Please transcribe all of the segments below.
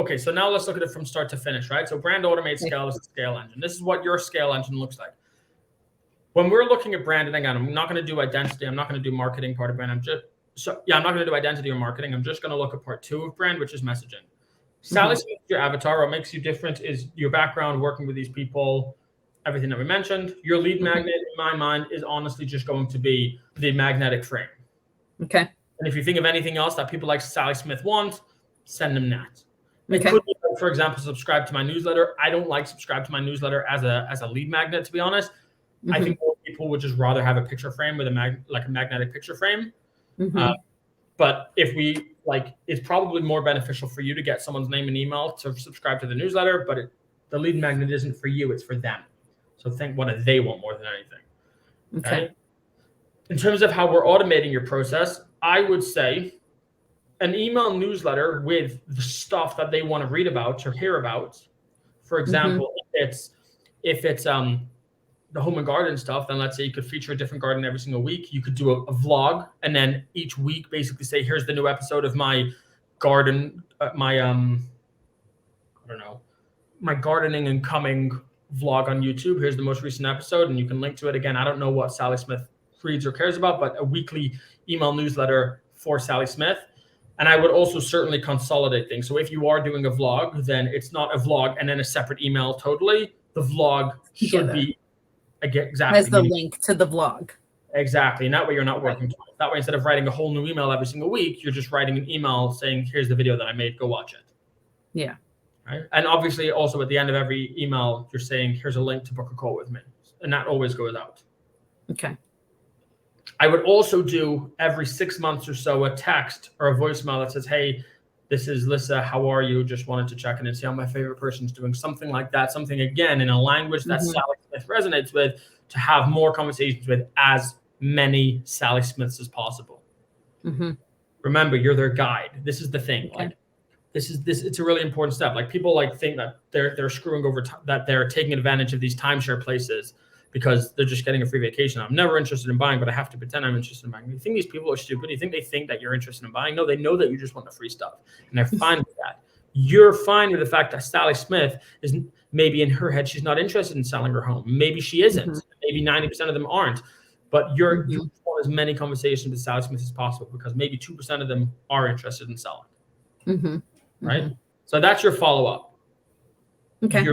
Okay, so now let's look at it from start to finish, right? So brand automate scale is the scale engine. This is what your scale engine looks like. When we're looking at brand, and again, I'm not going to do identity. I'm not going to do marketing part of brand. I'm not going to do identity or marketing. I'm just going to look at part 2 of brand, which is messaging. Sally Smith, your avatar. What makes you different is your background, working with these people, everything that we mentioned. Your lead magnet, in my mind, is honestly just going to be the magnetic frame. Okay. And if you think of anything else that people like Sally Smith want, send them that. It could be, for example, subscribe to my newsletter. I don't like subscribe to my newsletter as a lead magnet, to be honest. I think more people would just rather have a picture frame with a magnetic picture frame. But if we it's probably more beneficial for you to get someone's name and email to subscribe to the newsletter, but the lead magnet isn't for you, it's for them. So think, what do they want more than anything? Okay. Right? In terms of how we're automating your process, I would say an email newsletter with the stuff that they want to read about or hear about. For example, if it's the home and garden stuff, then let's say you could feature a different garden every single week. You could do a vlog, and then each week basically say, here's the new episode of my garden, my gardening and coming vlog on YouTube. Here's the most recent episode, and you can link to it. Again, I don't know what Sally Smith reads or cares about, but a weekly email newsletter for Sally Smith. And I would also certainly consolidate things. So if you are doing a vlog, then it's not a vlog and then a separate email totally. The vlog should be exactly has the link to the vlog. Exactly. And that way you're not working twice. That way, instead of writing a whole new email every single week, you're just writing an email saying, here's the video that I made, go watch it. Yeah. Right. And obviously also at the end of every email, you're saying, here's a link to book a call with me. And that always goes out. Okay. I would also do every 6 months or so a text or a voicemail that says, hey, this is Lissa. How are you? Just wanted to check in and see how my favorite person's doing. Something like that. Something, again, in a language that Sally Smith resonates with, to have more conversations with as many Sally Smiths as possible. Remember, you're their guide. This is the thing. Okay. It's a really important step. People think that they're screwing over, that they're taking advantage of these timeshare places because they're just getting a free vacation. I'm never interested in buying, but I have to pretend I'm interested in buying. You think these people are stupid? You think they think that you're interested in buying? No, they know that you just want the free stuff, and they're fine with that. You're fine with the fact that Sally Smith is maybe in her head, she's not interested in selling her home. Maybe she isn't. Maybe 90% of them aren't. But you want as many conversations with Sally Smith as possible, because maybe 2% of them are interested in selling. Right? So that's your follow-up. Okay.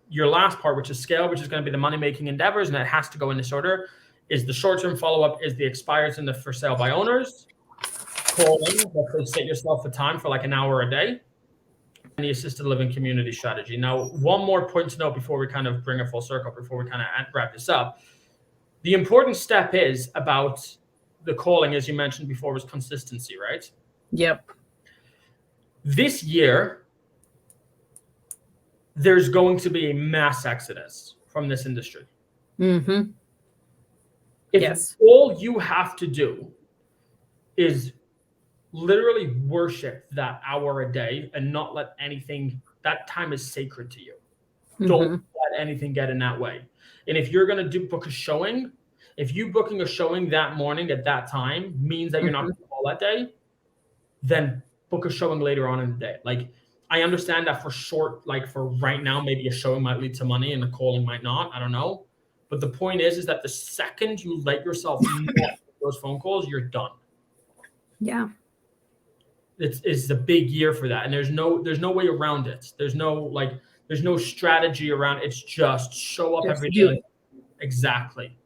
Your last part, which is scale, which is going to be the money-making endeavors, and it has to go in this order, is the short-term follow-up, is the expires and the for sale by owners. Calling, set yourself a time for an hour a day. And the assisted living community strategy. Now, one more point to note before we kind of bring a full circle, before we kind of wrap this up. The important step is about the calling, as you mentioned before, was consistency, right? Yep. This year, there's going to be a mass exodus from this industry. If all you have to do is literally worship that hour a day and not let anything, that time is sacred to you. Don't let anything get in that way. And if you're going to book a showing, if you booking a showing that morning at that time means that you're not going to call that day, then book a showing later on in the day. I understand that for for right now, maybe a showing might lead to money and a calling might not. I don't know. But the point is that the second you let yourself make those phone calls, you're done. Yeah. It's a big year for that. And there's no way around it. There's no strategy around it. It's just show up every day. Exactly.